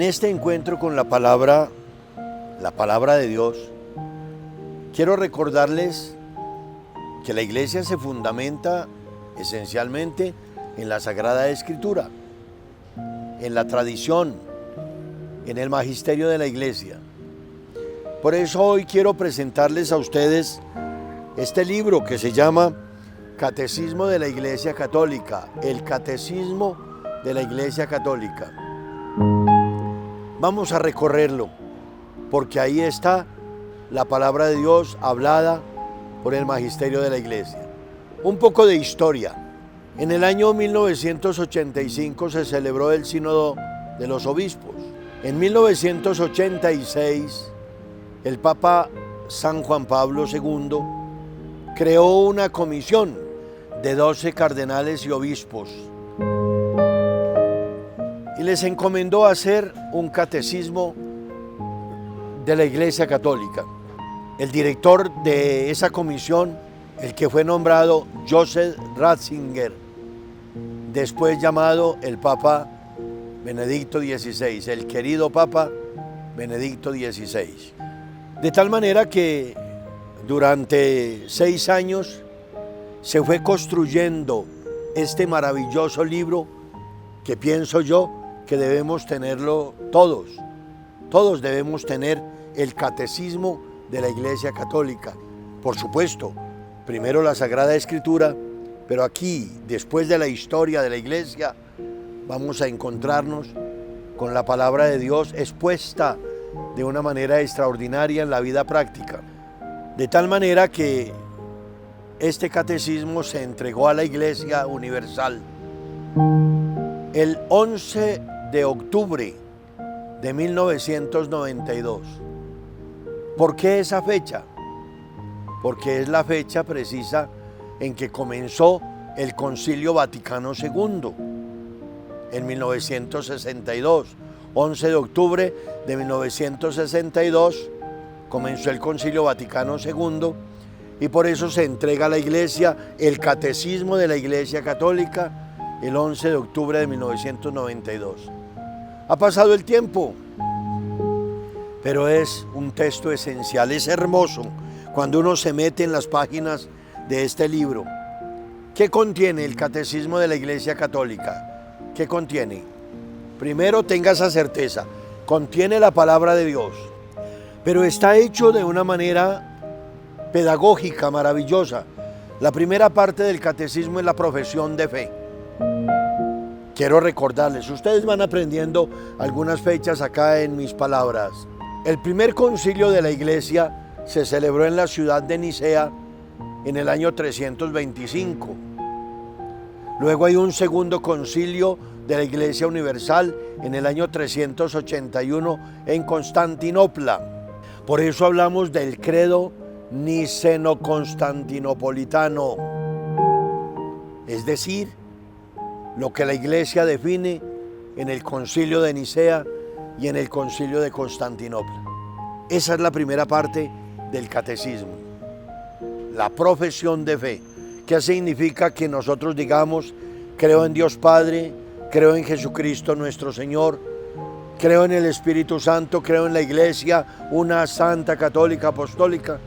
este encuentro con la palabra de Dios, quiero recordarles que la iglesia se fundamenta esencialmente en la Sagrada Escritura, en la tradición, en el magisterio de la iglesia. Por eso hoy quiero presentarles a ustedes este libro que se llama Catecismo de la Iglesia Católica, el Catecismo de la Iglesia Católica. Vamos a recorrerlo, porque ahí está la palabra de Dios hablada por el magisterio de la iglesia. Un poco de historia. En el año 1985 se celebró el Sínodo de los Obispos. En 1986, el Papa San Juan Pablo II creó una comisión de 12 cardenales y obispos y les encomendó hacer un catecismo de la Iglesia Católica. El director de esa comisión, el que fue nombrado Joseph Ratzinger, después llamado el Papa Benedicto XVI, el querido Papa Benedicto XVI. De tal manera que durante 6 años se fue construyendo este maravilloso libro que pienso yo que debemos tenerlo todos. Todos debemos tener el catecismo de la Iglesia Católica. Por supuesto, primero la Sagrada Escritura, pero aquí, después de la historia de la Iglesia, vamos a encontrarnos con la palabra de Dios expuesta de una manera extraordinaria en la vida práctica. De tal manera que este catecismo se entregó a la Iglesia Universal el 11 de octubre de 1992. ¿Por qué esa fecha? Porque es la fecha precisa en que comenzó el Concilio Vaticano II, en 1962. 11 de octubre de 1962 comenzó el Concilio Vaticano II y por eso se entrega a la Iglesia el Catecismo de la Iglesia Católica el 11 de octubre de 1992. Ha pasado el tiempo, pero es un texto esencial, es hermoso cuando uno se mete en las páginas de este libro. ¿Qué contiene el Catecismo de la Iglesia Católica? ¿Qué contiene? Primero, tenga esa certeza, contiene la palabra de Dios, pero está hecho de una manera pedagógica, maravillosa. La primera parte del catecismo es la profesión de fe. Quiero recordarles, ustedes van aprendiendo algunas fechas acá en mis palabras. El primer concilio de la iglesia se celebró en la ciudad de Nicea en el año 325. Luego hay un segundo concilio de la Iglesia Universal en el año 381 en Constantinopla. Por eso hablamos del credo niceno-constantinopolitano, es decir, lo que la Iglesia define en el concilio de Nicea y en el concilio de Constantinopla. Esa es la primera parte del catecismo, la profesión de fe. ¿Qué significa? Que nosotros digamos: creo en Dios Padre, creo en Jesucristo nuestro Señor, creo en el Espíritu Santo, creo en la Iglesia, una santa, católica, apostólica.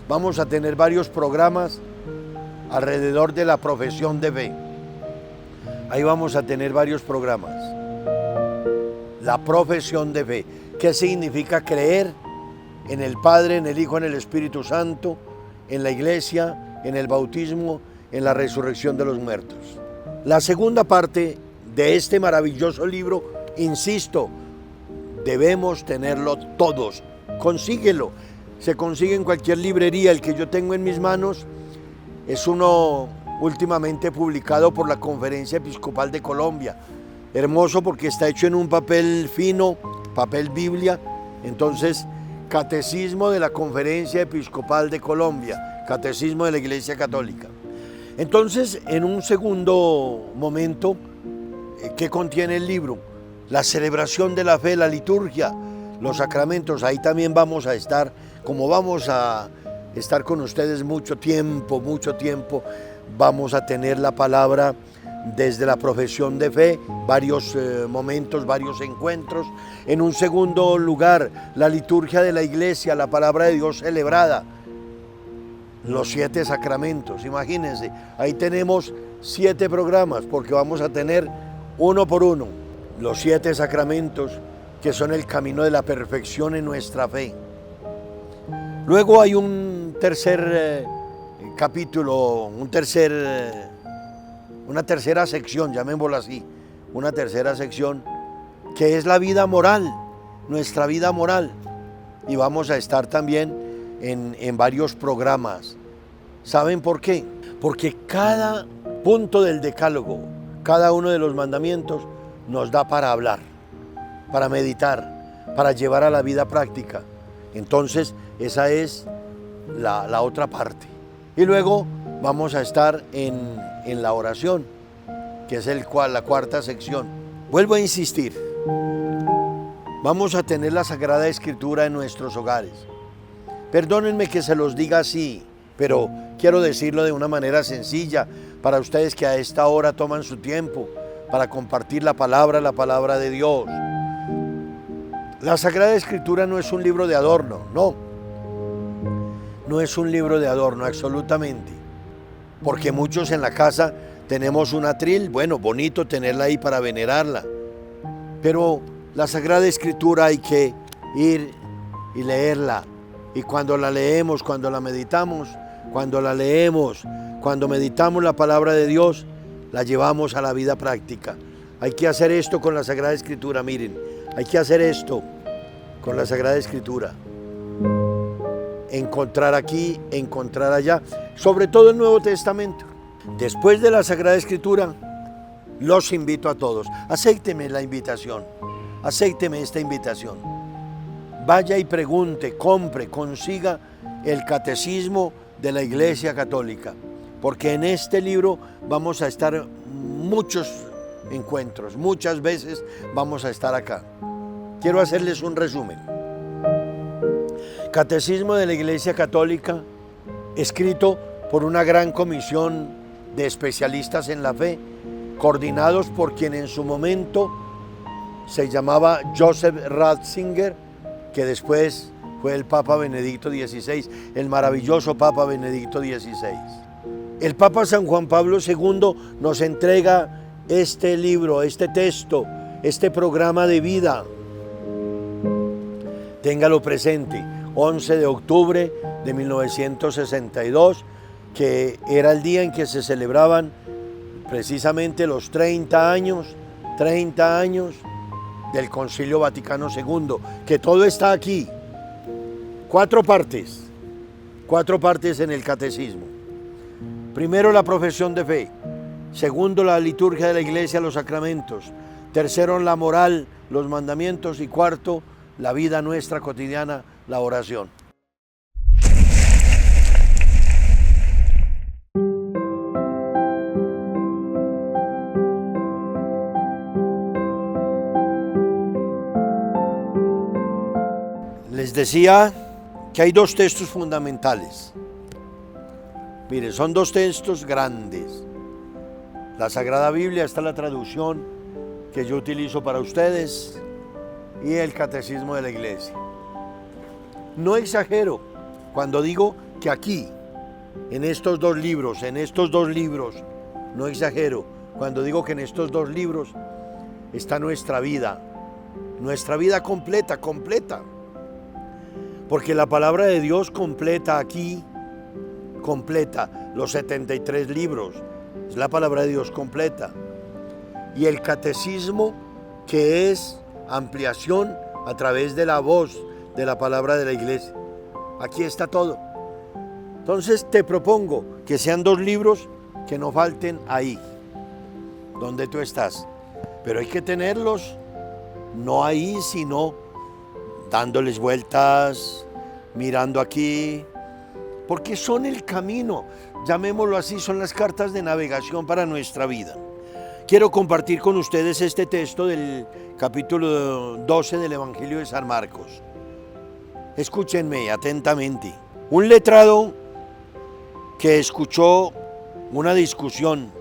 Vamos a tener varios programas alrededor de la profesión de fe. Ahí vamos a tener varios programas. La profesión de fe. ¿Qué significa creer en el Padre, en el Hijo, en el Espíritu Santo, en la Iglesia, en el bautismo, en la resurrección de los muertos? La segunda parte de este maravilloso libro, insisto, debemos tenerlo todos. Consíguelo. Se consigue en cualquier librería. El que yo tengo en mis manos es uno últimamente publicado por la Conferencia Episcopal de Colombia. Hermoso porque está hecho en un papel fino, papel Biblia. Entonces, Catecismo de la Conferencia Episcopal de Colombia, Catecismo de la Iglesia Católica. Entonces, en un segundo momento, ¿qué contiene el libro? La celebración de la fe, la liturgia, los sacramentos. Ahí también vamos a estar, como vamos a estar con ustedes mucho tiempo, vamos a tener la palabra desde la profesión de fe, varios momentos, varios encuentros. En un segundo lugar, la liturgia de la iglesia, la palabra de Dios celebrada, los 7 sacramentos. Imagínense, ahí tenemos 7 programas, porque vamos a tener uno por uno los 7 sacramentos, que son el camino de la perfección en nuestra fe. Luego hay un tercer capítulo, una tercera sección, llamémoslo así, una tercera sección, que es la vida moral, nuestra vida moral. Y vamos a estar también en varios programas. ¿Saben por qué? Porque cada punto del decálogo, cada uno de los mandamientos, nos da para hablar, para meditar, para llevar a la vida práctica. Entonces, esa es la otra parte. Y luego vamos a estar en la oración, que es la cuarta sección. Vuelvo a insistir, vamos a tener la Sagrada Escritura en nuestros hogares. Perdónenme que se los diga así, pero quiero decirlo de una manera sencilla para ustedes que a esta hora toman su tiempo para compartir la palabra de Dios. La Sagrada Escritura no es un libro de adorno, no es un libro de adorno, absolutamente. Porque muchos en la casa tenemos un atril, bueno, bonito tenerla ahí para venerarla. Pero la Sagrada Escritura hay que ir y leerla. Y cuando la leemos, cuando la meditamos, cuando la leemos, cuando meditamos la palabra de Dios, la llevamos a la vida práctica. Hay que hacer esto con la Sagrada Escritura, miren, hay que hacer esto con la Sagrada Escritura. Encontrar aquí, encontrar allá, sobre todo el Nuevo Testamento. Después de la Sagrada Escritura, los invito a todos, acépteme la invitación, acépteme esta invitación. Vaya y pregunte, compre, consiga el Catecismo de la Iglesia Católica, porque en este libro vamos a estar muchos encuentros, muchas veces vamos a estar acá. Quiero hacerles un resumen. Catecismo de la Iglesia Católica, escrito por una gran comisión de especialistas en la fe, coordinados por quien en su momento se llamaba Joseph Ratzinger, que después fue el Papa Benedicto XVI, el maravilloso Papa Benedicto XVI. El Papa San Juan Pablo II nos entrega este libro, este texto, este programa de vida. Téngalo presente, 11 de octubre de 1962, que era el día en que se celebraban precisamente los 30 años del Concilio Vaticano II, que todo está aquí. 4 partes en el catecismo. Primero, la profesión de fe. Segundo, la liturgia de la iglesia, los sacramentos. Tercero, la moral, los mandamientos. Y cuarto, la vida nuestra cotidiana, la oración. Les decía que hay 2 textos fundamentales. Miren, son 2 textos grandes. La Sagrada Biblia, está la traducción que yo utilizo para ustedes, y el Catecismo de la Iglesia. No exagero cuando digo que aquí, en estos dos libros, no exagero cuando digo que en estos 2 libros está nuestra vida completa. Porque la palabra de Dios completa aquí, completa los 73 libros, es la palabra de Dios completa. Y el catecismo, que es ampliación a través de la voz de la palabra de la iglesia. Aquí está todo. Entonces te propongo que sean 2 libros que no falten ahí, donde tú estás. Pero hay que tenerlos, no ahí, sino dándoles vueltas, mirando aquí, porque son el camino, llamémoslo así, son las cartas de navegación para nuestra vida. Quiero compartir con ustedes este texto del capítulo 12 del Evangelio de San Marcos. Escúchenme atentamente. Un letrado que escuchó una discusión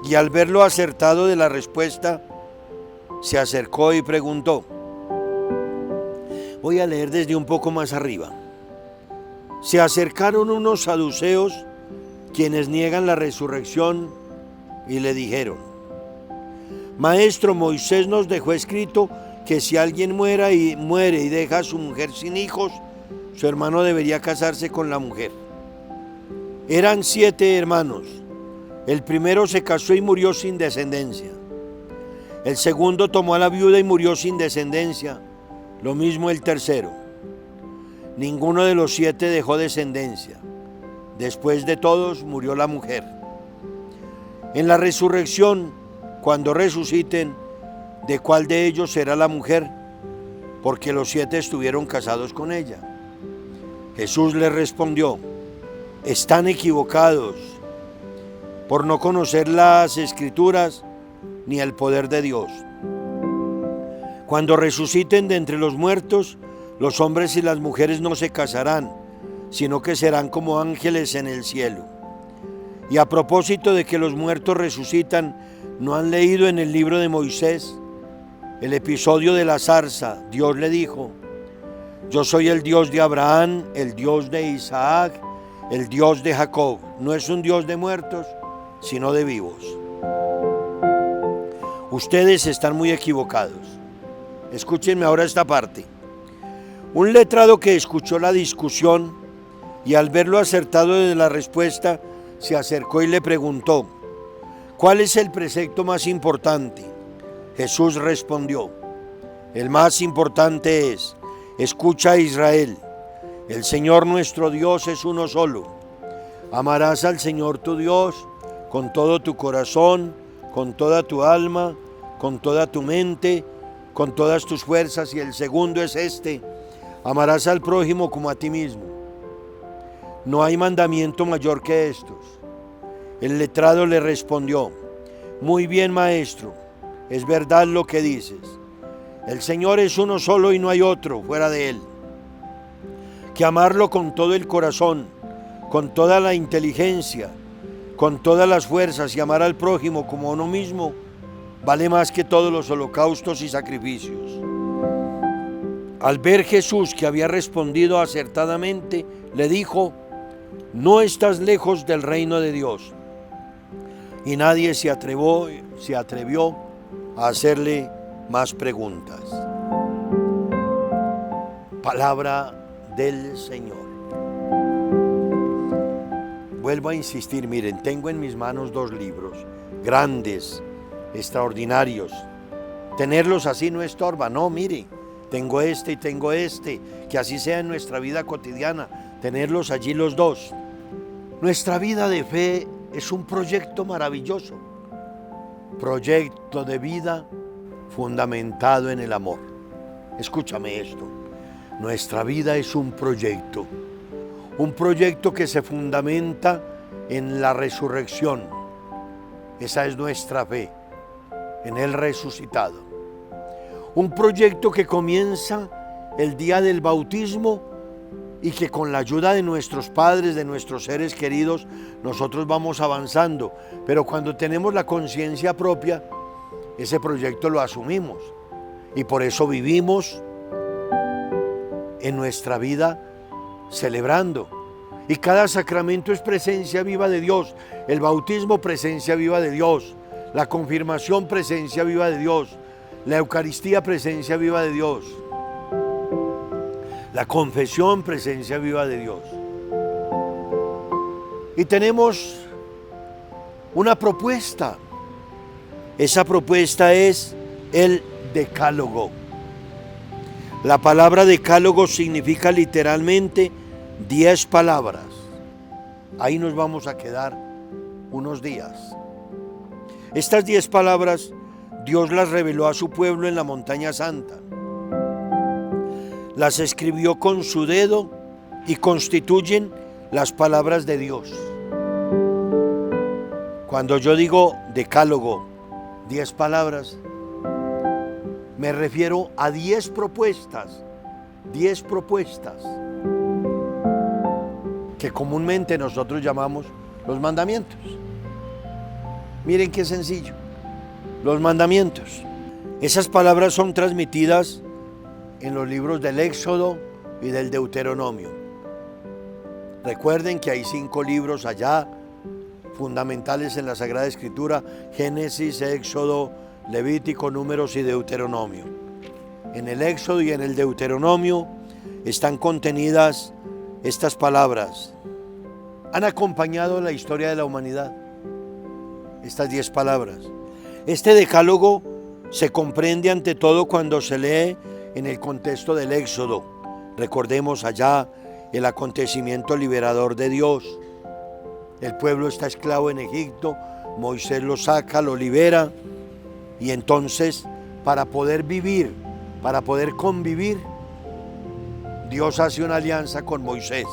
Y al verlo acertado de la respuesta, se acercó y preguntó. Voy a leer desde un poco más arriba. Se acercaron unos saduceos, quienes niegan la resurrección, y le dijeron: Maestro, Moisés nos dejó escrito que si alguien muere y deja a su mujer sin hijos, su hermano debería casarse con la mujer. Eran 7 hermanos. El primero se casó y murió sin descendencia. El segundo tomó a la viuda y murió sin descendencia. Lo mismo el tercero. Ninguno de los 7 dejó descendencia. Después de todos murió la mujer. En la resurrección, cuando resuciten, ¿de cuál de ellos será la mujer? Porque los 7 estuvieron casados con ella. Jesús les respondió: están equivocados por no conocer las Escrituras ni el poder de Dios. Cuando resuciten de entre los muertos, los hombres y las mujeres no se casarán, sino que serán como ángeles en el cielo. Y a propósito de que los muertos resucitan, ¿no han leído en el libro de Moisés el episodio de la zarza? Dios le dijo: yo soy el Dios de Abraham, el Dios de Isaac, el Dios de Jacob. No es un Dios de muertos, sino de vivos. Ustedes están muy equivocados. Escúchenme ahora esta parte. Un letrado que escuchó la discusión y al verlo acertado de la respuesta, se acercó y le preguntó: ¿cuál es el precepto más importante? Jesús respondió: el más importante es: escucha, Israel, el Señor nuestro Dios es uno solo. Amarás al Señor tu Dios con todo tu corazón, con toda tu alma, con toda tu mente, con todas tus fuerzas. Y el segundo es este: amarás al prójimo como a ti mismo. No hay mandamiento mayor que estos. El letrado le respondió: muy bien, maestro, es verdad lo que dices. El Señor es uno solo y no hay otro fuera de Él. Que amarlo con todo el corazón, con toda la inteligencia, con todas las fuerzas, y amar al prójimo como a uno mismo, vale más que todos los holocaustos y sacrificios. Al ver Jesús que había respondido acertadamente, le dijo: no estás lejos del reino de Dios. Y nadie se atrevió a hacerle más preguntas. Palabra del Señor. Vuelvo a insistir, miren, tengo en mis manos 2 libros, grandes, extraordinarios. Tenerlos así no estorba, no, mire, tengo este y tengo este, que así sea en nuestra vida cotidiana, tenerlos allí los 2. Nuestra vida de fe es un proyecto maravilloso, proyecto de vida fundamentado en el amor. Escúchame esto, nuestra vida es un proyecto que se fundamenta en la resurrección. Esa es nuestra fe, en el resucitado. Un proyecto que comienza el día del bautismo y que con la ayuda de nuestros padres, de nuestros seres queridos, nosotros vamos avanzando. Pero cuando tenemos la conciencia propia, ese proyecto lo asumimos y por eso vivimos en nuestra vida celebrando. Y cada sacramento es presencia viva de Dios. El bautismo, presencia viva de Dios. La confirmación, presencia viva de Dios. La Eucaristía, presencia viva de Dios. La confesión, presencia viva de Dios. Y tenemos una propuesta. Esa propuesta es el decálogo. La palabra decálogo significa literalmente 10 palabras. Ahí nos vamos a quedar unos días. Estas 10 palabras Dios las reveló a su pueblo en la montaña santa. Las escribió con su dedo y constituyen las palabras de Dios. Cuando yo digo decálogo, 10 palabras, me refiero a 10 propuestas, 10 propuestas que comúnmente nosotros llamamos los mandamientos. Miren qué sencillo. Los mandamientos. Esas palabras son transmitidas en los libros del Éxodo y del Deuteronomio. Recuerden que hay 5 libros allá, fundamentales en la Sagrada Escritura: Génesis, Éxodo, Levítico, Números y Deuteronomio. En el Éxodo y en el Deuteronomio están contenidas estas palabras. Han acompañado la historia de la humanidad, estas 10 palabras. Este decálogo se comprende ante todo cuando se lee en el contexto del Éxodo. Recordemos allá el acontecimiento liberador de Dios. El pueblo está esclavo en Egipto, Moisés lo saca, lo libera, y entonces para poder vivir, para poder convivir, Dios hace una alianza con Moisés.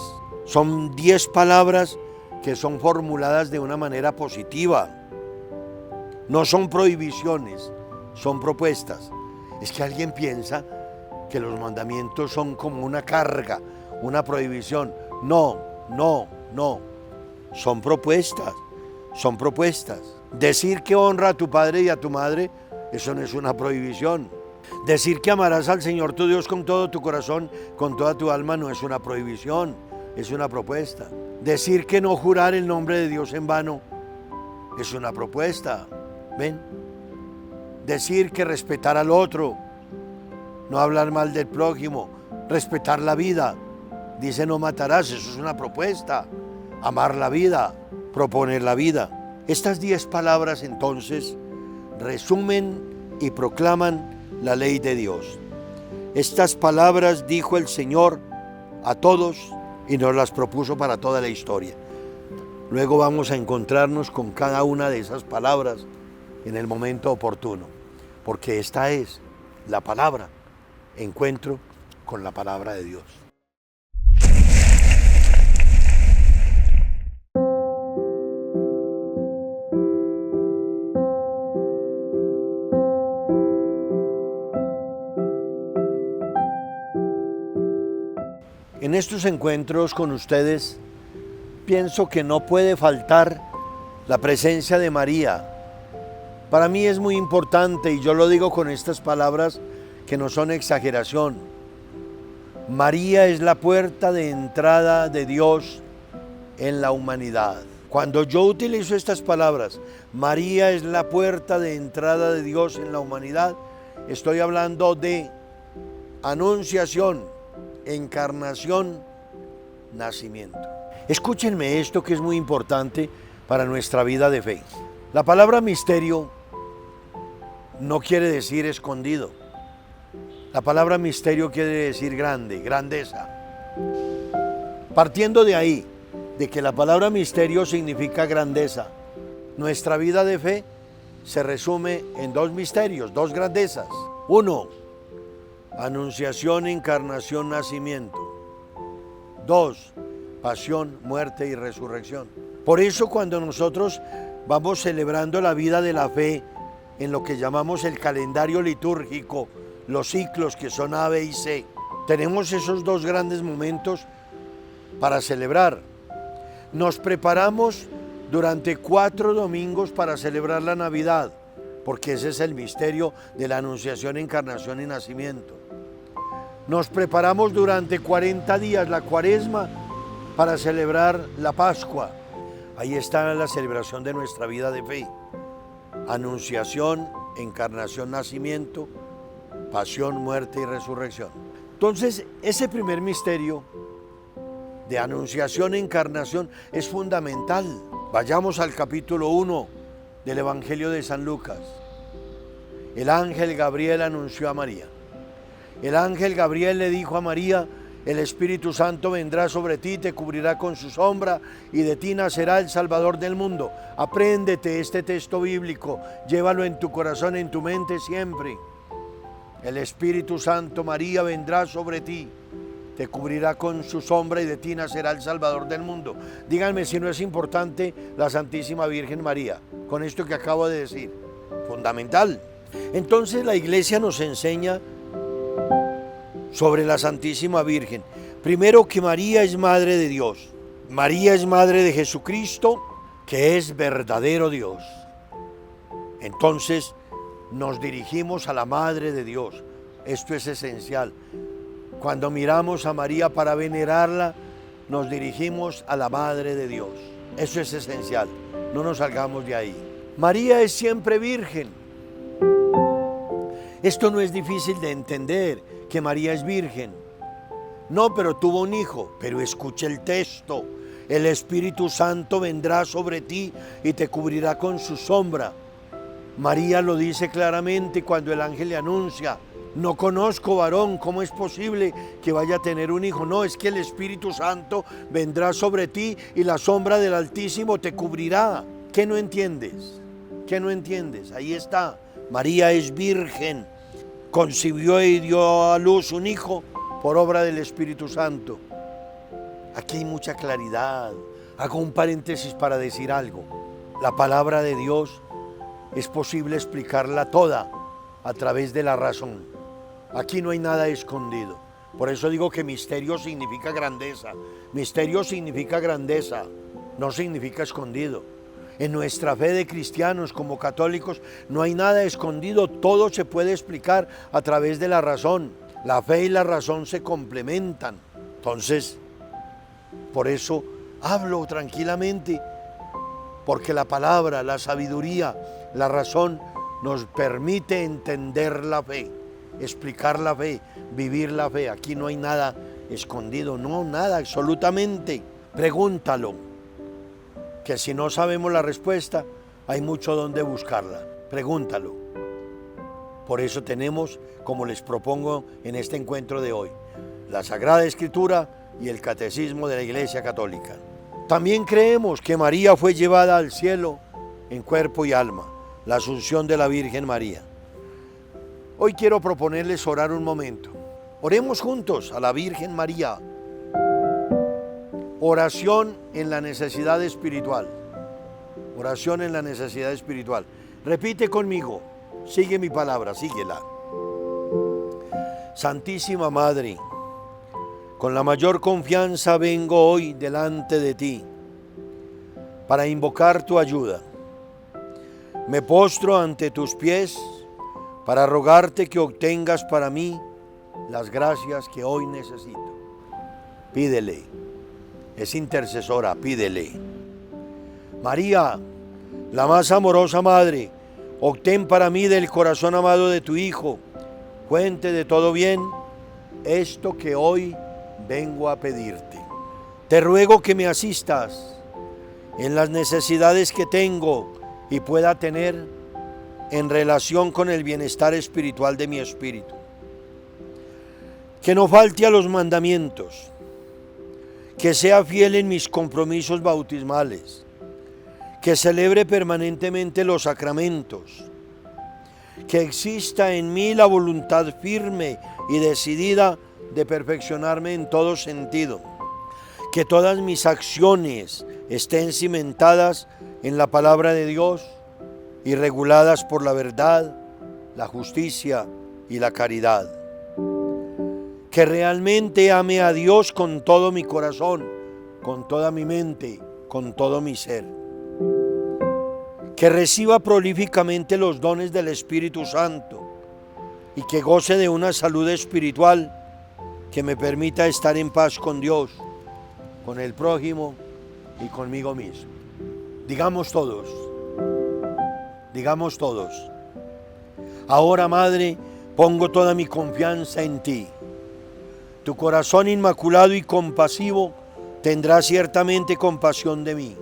Son 10 palabras que son formuladas de una manera positiva. No son prohibiciones, son propuestas. Es que alguien piensa que los mandamientos son como una carga, una prohibición. No. Son propuestas, son propuestas. Decir que honra a tu padre y a tu madre, eso no es una prohibición. Decir que amarás al Señor tu Dios con todo tu corazón, con toda tu alma, no es una prohibición, es una propuesta. Decir que no jurar el nombre de Dios en vano, es una propuesta. ¿Ven? Decir que respetar al otro, no hablar mal del prójimo, respetar la vida. Dice no matarás, eso es una propuesta. Amar la vida, proponer la vida. Estas 10 palabras entonces resumen y proclaman la ley de Dios. Estas palabras dijo el Señor a todos y nos las propuso para toda la historia. Luego vamos a encontrarnos con cada una de esas palabras en el momento oportuno, porque esta es la palabra, encuentro con la palabra de Dios. En estos encuentros con ustedes, pienso que no puede faltar la presencia de María. Para mí es muy importante, y yo lo digo con estas palabras que no son exageración. María es la puerta de entrada de Dios en la humanidad. Cuando yo utilizo estas palabras, María es la puerta de entrada de Dios en la humanidad, estoy hablando de anunciación, encarnación, nacimiento. Escúchenme esto que es muy importante para nuestra vida de fe. La palabra misterio no quiere decir escondido. La palabra misterio quiere decir grande, grandeza. Partiendo de ahí, de que la palabra misterio significa grandeza, nuestra vida de fe se resume en 2 misterios, 2 grandezas. 1, anunciación, encarnación, nacimiento. 2, pasión, muerte y resurrección. Por eso cuando nosotros vamos celebrando la vida de la fe en lo que llamamos el calendario litúrgico, los ciclos que son A, B y C, tenemos esos 2 grandes momentos para celebrar. Nos preparamos durante 4 domingos para celebrar la Navidad, porque ese es el misterio de la anunciación, encarnación y nacimiento. Nos preparamos durante 40 días, la Cuaresma, para celebrar la Pascua. Ahí está la celebración de nuestra vida de fe. Anunciación, encarnación, nacimiento, pasión, muerte y resurrección. Entonces, ese primer misterio de anunciación, encarnación es fundamental. Vayamos al capítulo 1 del Evangelio de San Lucas. El ángel Gabriel anunció a María. El ángel Gabriel le dijo a María: el Espíritu Santo vendrá sobre ti, te cubrirá con su sombra y de ti nacerá el Salvador del mundo. Apréndete este texto bíblico, llévalo en tu corazón, en tu mente siempre. El Espíritu Santo, María, vendrá sobre ti, te cubrirá con su sombra y de ti nacerá el Salvador del mundo. Díganme si no es importante la Santísima Virgen María, con esto que acabo de decir, fundamental. Entonces la Iglesia nos enseña sobre la Santísima Virgen. Primero, que María es Madre de Dios. María es Madre de Jesucristo, que es verdadero Dios. Entonces nos dirigimos a la Madre de Dios. Esto es esencial. Cuando miramos a María para venerarla, nos dirigimos a la Madre de Dios. Eso es esencial. No nos salgamos de ahí. María es siempre virgen. Esto no es difícil de entender, que María es virgen. No, pero tuvo un hijo. Pero escuche el texto. El Espíritu Santo vendrá sobre ti y te cubrirá con su sombra. María lo dice claramente cuando el ángel le anuncia: no conozco varón, ¿cómo es posible que vaya a tener un hijo? No, es que el Espíritu Santo vendrá sobre ti y la sombra del Altísimo te cubrirá. ¿Qué no entiendes? ¿Qué no entiendes? Ahí está. María es virgen, concibió y dio a luz un hijo por obra del Espíritu Santo. Aquí hay mucha claridad. Hago un paréntesis para decir algo. La palabra de Dios es posible explicarla toda a través de la razón. Aquí no hay nada escondido. Por eso digo que misterio significa grandeza. Misterio significa grandeza, no significa escondido. En nuestra fe de cristianos como católicos no hay nada escondido. Todo se puede explicar a través de la razón. La fe y la razón se complementan. Entonces, por eso hablo tranquilamente, porque la palabra, la sabiduría, la razón nos permite entender la fe, explicar la fe, vivir la fe. Aquí no hay nada escondido, no, nada, absolutamente. Pregúntalo, que si no sabemos la respuesta, hay mucho donde buscarla. Pregúntalo. Por eso tenemos, como les propongo en este encuentro de hoy, la Sagrada Escritura y el Catecismo de la Iglesia Católica. También creemos que María fue llevada al cielo en cuerpo y alma, la Asunción de la Virgen María. Hoy quiero proponerles orar un momento. Oremos juntos a la Virgen María. Oración en la necesidad espiritual. Oración en la necesidad espiritual. Repite conmigo, sigue mi palabra, síguela. Santísima Madre, con la mayor confianza vengo hoy delante de ti para invocar tu ayuda. Me postro ante tus pies para rogarte que obtengas para mí las gracias que hoy necesito. Pídele, es intercesora, pídele. María, la más amorosa Madre, obtén para mí del corazón amado de tu Hijo, fuente de todo bien, esto que hoy vengo a pedirte. Te ruego que me asistas en las necesidades que tengo y pueda tener en relación con el bienestar espiritual de mi espíritu. Que no falte a los mandamientos, que sea fiel en mis compromisos bautismales, que celebre permanentemente los sacramentos, que exista en mí la voluntad firme y decidida de perfeccionarme en todo sentido, que todas mis acciones estén cimentadas en la palabra de Dios y reguladas por la verdad, la justicia y la caridad. Que realmente ame a Dios con todo mi corazón, con toda mi mente, con todo mi ser. Que reciba prolíficamente los dones del Espíritu Santo y que goce de una salud espiritual que me permita estar en paz con Dios, con el prójimo y conmigo mismo. Digamos todos, ahora Madre, pongo toda mi confianza en ti. Tu corazón inmaculado y compasivo tendrá ciertamente compasión de mí.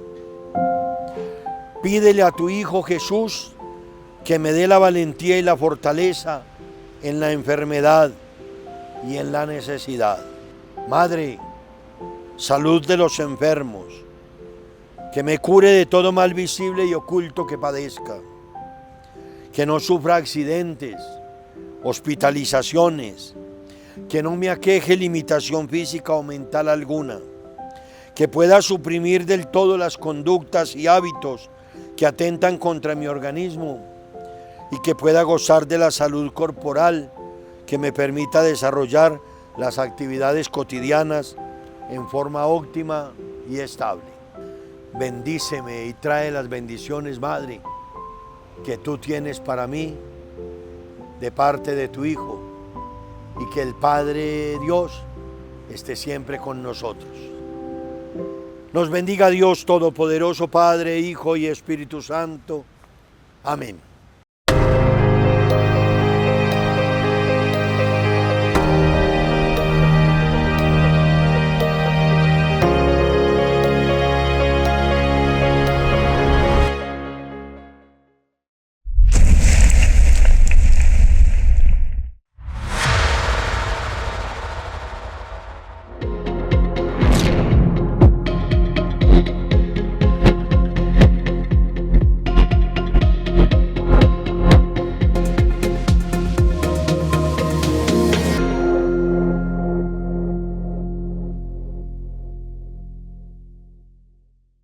Pídele a tu Hijo Jesús que me dé la valentía y la fortaleza en la enfermedad y en la necesidad. Madre, salud de los enfermos, que me cure de todo mal visible y oculto que padezca, que no sufra accidentes, hospitalizaciones, que no me aqueje limitación física o mental alguna, que pueda suprimir del todo las conductas y hábitos que atentan contra mi organismo y que pueda gozar de la salud corporal que me permita desarrollar las actividades cotidianas en forma óptima y estable. Bendíceme y trae las bendiciones, Madre, que tú tienes para mí de parte de tu Hijo, y que el Padre Dios esté siempre con nosotros. Nos bendiga Dios Todopoderoso, Padre, Hijo y Espíritu Santo. Amén.